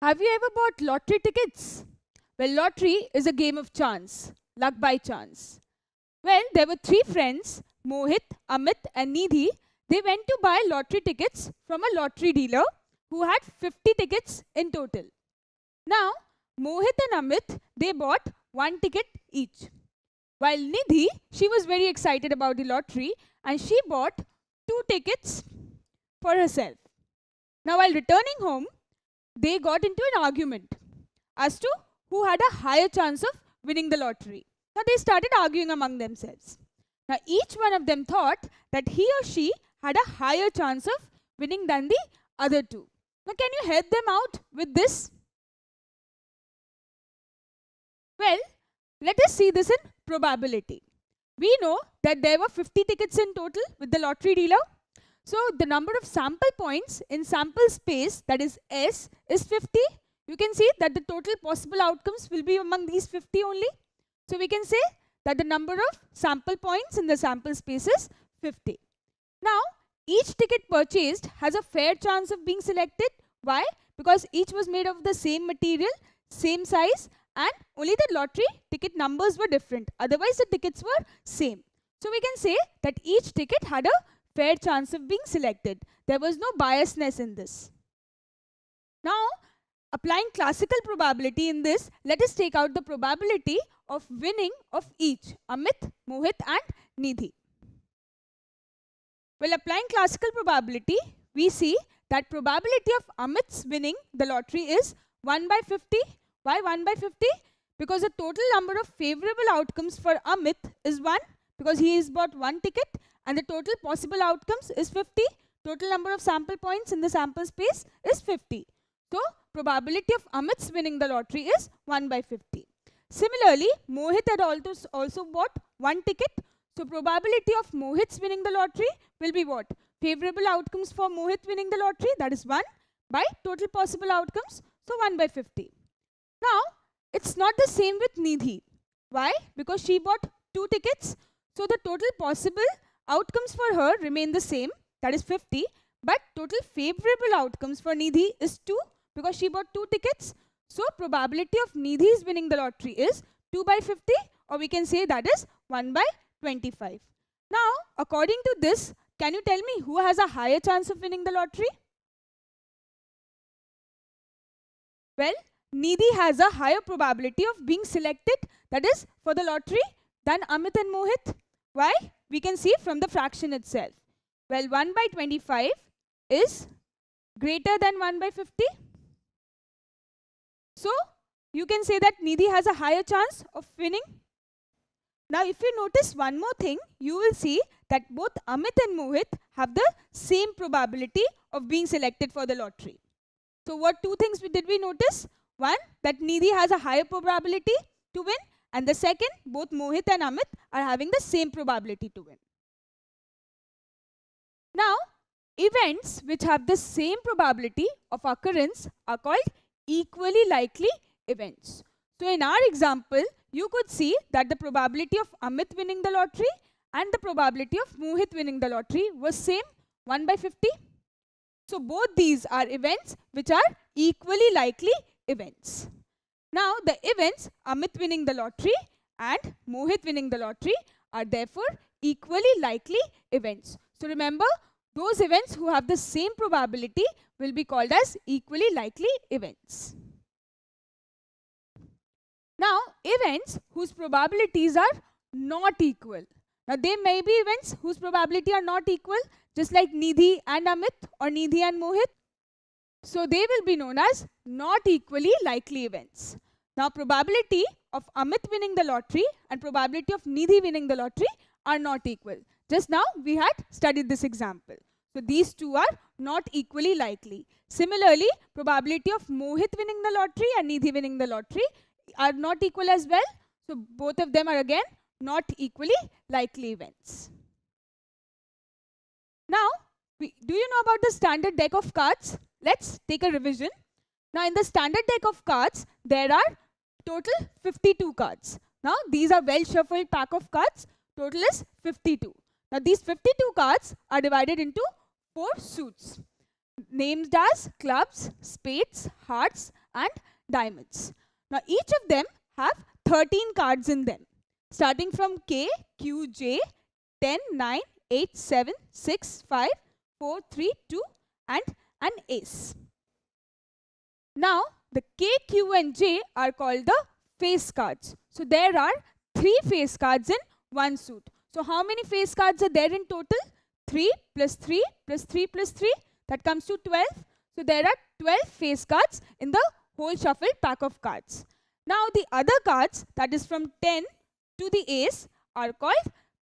Have you ever bought lottery tickets? Well, lottery is a game of chance, luck by chance. Well, there were three friends, Mohit, Amit, and Nidhi. They went to buy lottery tickets from a lottery dealer who had 50 tickets in total. Now, Mohit and Amit, they bought one ticket each. While Nidhi, she was very excited about the lottery and she bought two tickets for herself. Now, while returning home, they got into an argument as to who had a higher chance of winning the lottery. Now they started arguing among themselves. Now each one of them thought that he or she had a higher chance of winning than the other two. Now can you help them out with this? Well, let us see this in probability. We know that there were 50 tickets in total with the lottery dealer. So the number of sample points in sample space, that is S, is 50. You can see that the total possible outcomes will be among these 50 only. So we can say that the number of sample points in the sample space is 50. Now, each ticket purchased has a fair chance of being selected. Why? Because each was made of the same material, same size, and only the lottery ticket numbers were different. Otherwise, the tickets were same. So we can say that each ticket had a fair chance of being selected. There was no biasness in this. Now, applying classical probability in this, let us take out the probability of winning of each, Amit, Mohit and Nidhi. Well, applying classical probability, we see that probability of Amit's winning the lottery is 1 by 50. Why 1 by 50? Because the total number of favorable outcomes for Amit is 1, because he has bought one ticket, and the total possible outcomes is 50. Total number of sample points in the sample space is 50. So, probability of Amit's winning the lottery is 1 by 50. Similarly, Mohit had also bought one ticket. So, probability of Mohit's winning the lottery will be what? Favorable outcomes for Mohit winning the lottery, that is 1 by total possible outcomes, so 1 by 50. Now, it's not the same with Nidhi. Why? Because she bought two tickets. So, the total possible outcomes for her remain the same, that is 50. But total favorable outcomes for Nidhi is 2 because she bought two tickets. So, probability of Nidhi's winning the lottery is 2 by 50, or we can say that is 1 by 25. Now, according to this, can you tell me who has a higher chance of winning the lottery? Well, Nidhi has a higher probability of being selected, that is for the lottery, than Amit and Mohit. Why? We can see from the fraction itself. Well, 1 by 25 is greater than 1 by 50. So, you can say that Nidhi has a higher chance of winning. Now, if you notice one more thing, you will see that both Amit and Mohit have the same probability of being selected for the lottery. So, what two things did we notice? One, that Nidhi has a higher probability to win, and the second, both Mohit and Amit are having the same probability to win. Now, events which have the same probability of occurrence are called equally likely events. So, in our example, you could see that the probability of Amit winning the lottery and the probability of Mohit winning the lottery was same, 1 by 50. So, both these are events which are equally likely events. Now, the events Amit winning the lottery and Mohit winning the lottery are therefore equally likely events. So, remember, those events who have the same probability will be called as equally likely events. Now, events whose probabilities are not equal. Now, there may be events whose probability are not equal, just like Nidhi and Amit or Nidhi and Mohit. So, they will be known as not equally likely events. Now, probability of Amit winning the lottery and probability of Nidhi winning the lottery are not equal. Just now, we had studied this example. So, these two are not equally likely. Similarly, probability of Mohit winning the lottery and Nidhi winning the lottery are not equal as well. So, both of them are again not equally likely events. Now, do you know about the standard deck of cards? Let's take a revision. Now, in the standard deck of cards, there are total 52 cards. Now, these are well shuffled pack of cards. Total is 52. Now, these 52 cards are divided into 4 suits. named as clubs, spades, hearts and diamonds. Now each of them have 13 cards in them, starting from K, Q, J, 10, 9, 8, 7, 6, 5, 4, 3, 2 and an ace. Now the K, Q and J are called the face cards. So there are 3 face cards in one suit. So how many face cards are there in total? 3 plus 3 plus 3 plus 3, that comes to 12. So there are 12 face cards in the whole shuffle pack of cards. Now the other cards, that is from 10 to the ace, are called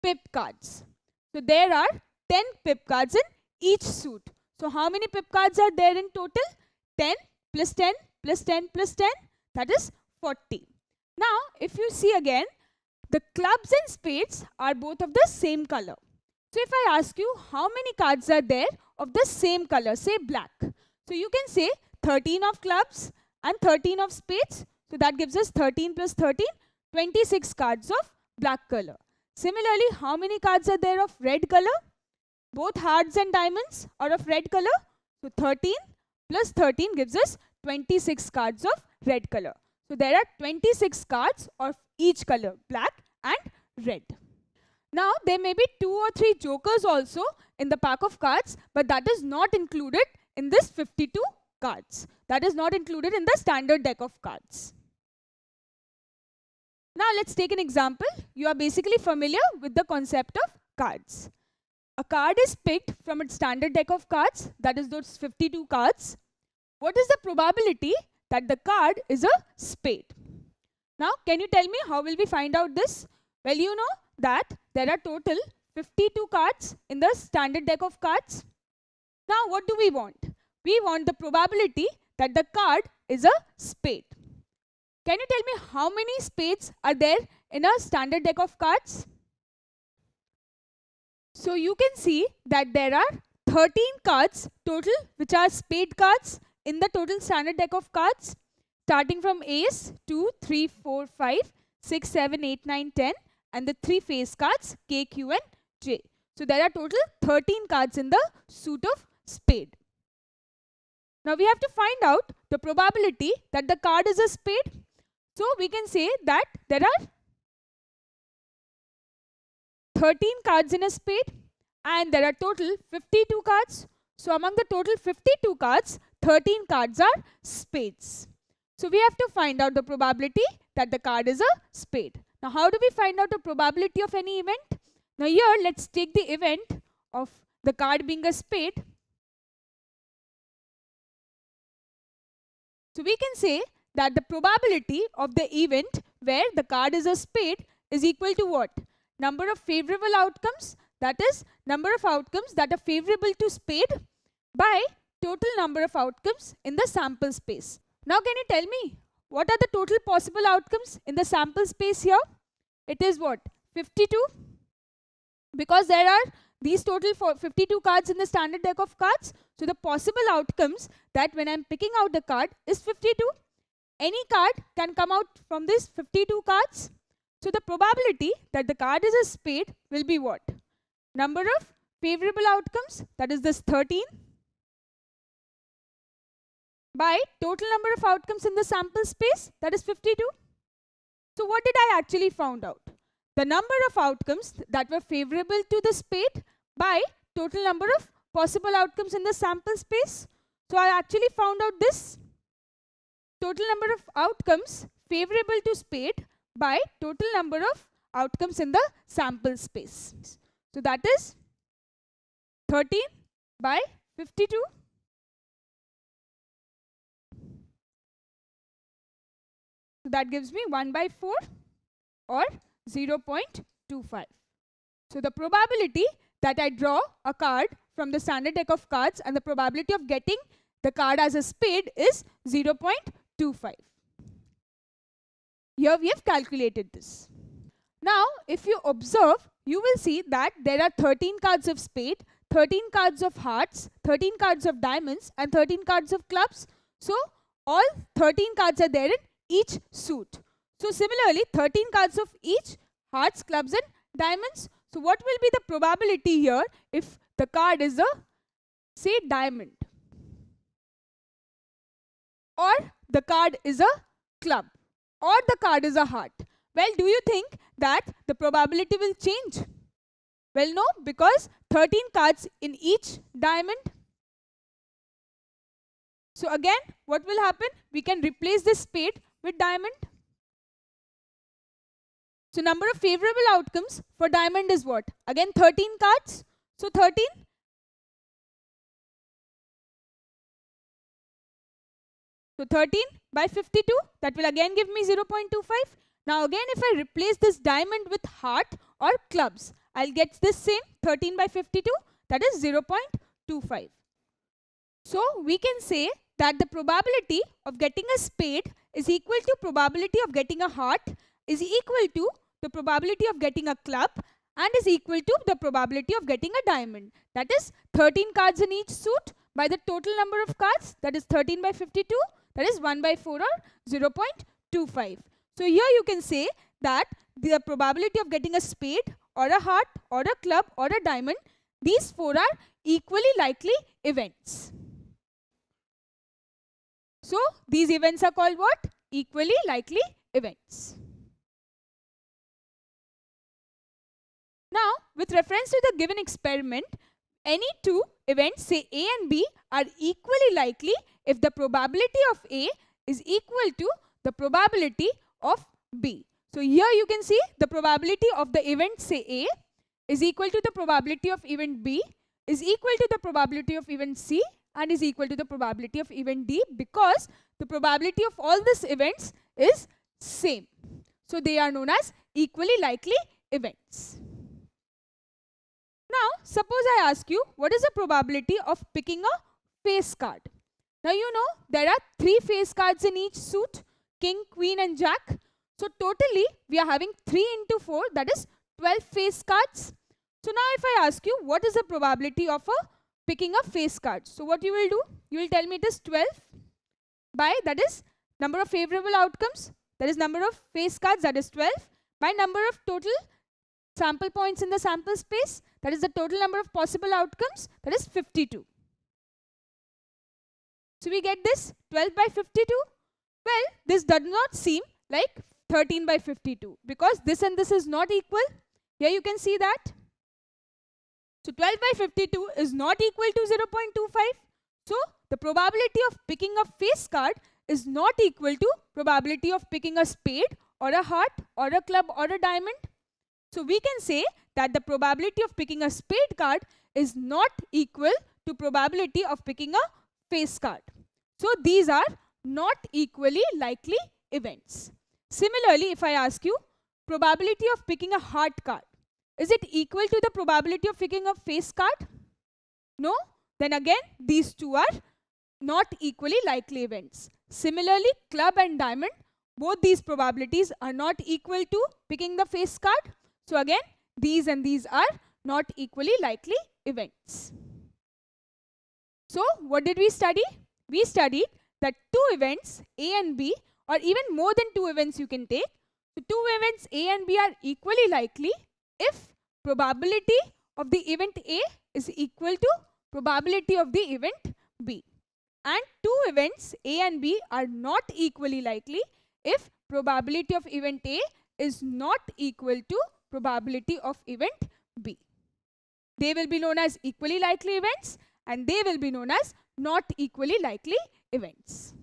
pip cards. So there are 10 pip cards in each suit. So how many pip cards are there in total? 10 plus 10 plus 10 plus 10, that is 40. Now if you see again, the clubs and spades are both of the same color. So if I ask you how many cards are there of the same color, say black. So you can say 13 of clubs and 13 of spades. So that gives us 13 plus 13, 26 cards of black color. Similarly, how many cards are there of red color? Both hearts and diamonds are of red color. So 13 plus 13 gives us 26 cards of red color. So there are 26 cards of each color, black and red. Now there may be 2 or 3 jokers also in the pack of cards, but that is not included in this 52 cards. That is not included in the standard deck of cards. Now let's take an example. You are basically familiar with the concept of cards. A card is picked from its standard deck of cards, that is those 52 cards. What is the probability that the card is a spade? Now can you tell me how will we find out this? Well, you know that there are total 52 cards in the standard deck of cards. Now what do we want? We want the probability that the card is a spade. Can you tell me how many spades are there in a standard deck of cards? So you can see that there are 13 cards total which are spade cards in the total standard deck of cards, starting from ace, 2, 3, 4, 5, 6, 7, 8, 9, 10 and the 3 face cards K, Q and J. So there are total 13 cards in the suit of spade. Now we have to find out the probability that the card is a spade. So we can say that there are 13 cards in a spade and there are total 52 cards. So among the total 52 cards, 13 cards are spades. So we have to find out the probability that the card is a spade. Now how do we find out the probability of any event? Now here let's take the event of the card being a spade. So we can say that the probability of the event where the card is a spade is equal to what? Number of favorable outcomes, that is number of outcomes that are favorable to spade by total number of outcomes in the sample space. Now can you tell me what are the total possible outcomes in the sample space here? It is what? 52. Because there are these total 52 cards in the standard deck of cards. So the possible outcomes that when I am picking out the card is 52. Any card can come out from these 52 cards. So the probability that the card is a spade will be what? Number of favorable outcomes, that is this 13, by total number of outcomes in the sample space, that is 52. So what did I actually found out? The number of outcomes that were favorable to the spade by total number of possible outcomes in the sample space. So I actually found out this total number of outcomes favorable to spade by total number of outcomes in the sample space. So that is 13 by 52. So that gives me 1 by 4 or 0.25. So the probability that I draw a card from the standard deck of cards and the probability of getting the card as a spade is 0.25. Here we have calculated this. Now if you observe, you will see that there are 13 cards of spade, 13 cards of hearts, 13 cards of diamonds and 13 cards of clubs. So all 13 cards are there in each suit. So similarly 13 cards of each hearts, clubs and diamonds. So what will be the probability here if the card is a, say, diamond? or the card is a club, or the card is a heart. Well, do you think that the probability will change? Well, no, because 13 cards in each diamond. So again, what will happen? We can replace this spade with diamond. So number of favorable outcomes for diamond is what? Again 13 cards. So 13. So 13 by 52, that will again give me 0.25. Now again, if I replace this diamond with heart or clubs, I'll get this same 13 by 52, that is 0.25. So we can say that the probability of getting a spade is equal to probability of getting a heart is equal to the probability of getting a club and is equal to the probability of getting a diamond. That is 13 cards in each suit by the total number of cards, that is 13 by 52, that is 1 by 4 or 0.25. So here you can say that the probability of getting a spade or a heart or a club or a diamond, these four are equally likely events. So these events are called what? Equally likely events. Now, with reference to the given experiment, any two events, say A and B, are equally likely if the probability of A is equal to the probability of B. So here you can see the probability of the event, say A, is equal to the probability of event B, is equal to the probability of event C, and is equal to the probability of event D, because the probability of all these events is same. So they are known as equally likely events. Now, suppose I ask you, what is the probability of picking a face card? Now you know there are 3 face cards in each suit, king, queen and jack. So totally we are having 3 into 4, that is 12 face cards. So now if I ask you, what is the probability of picking a face card? So what you will do? You will tell me it is 12 by, that is number of favorable outcomes, that is number of face cards, that is 12, by number of total sample points in the sample space, that is the total number of possible outcomes, that is 52. So we get this 12 by 52. Well, this does not seem like 13 by 52 because this and this is not equal. Here you can see that. So 12 by 52 is not equal to 0.25. So the probability of picking a face card is not equal to probability of picking a spade or a heart or a club or a diamond. So we can say that the probability of picking a spade card is not equal to probability of picking a face card. So these are not equally likely events. Similarly, if I ask you probability of picking a heart card, is it equal to the probability of picking a face card? No? Then again, these two are not equally likely events. Similarly, club and diamond, both these probabilities are not equal to picking the face card. So again, these and these are not equally likely events. So what did we study? We studied that 2 events, A and B, or even more than 2 events you can take. So 2 events A and B are equally likely if probability of the event A is equal to probability of the event B. And 2 events A and B are not equally likely if probability of event A is not equal to probability of event B. They will be known as equally likely events and they will be known as not equally likely events.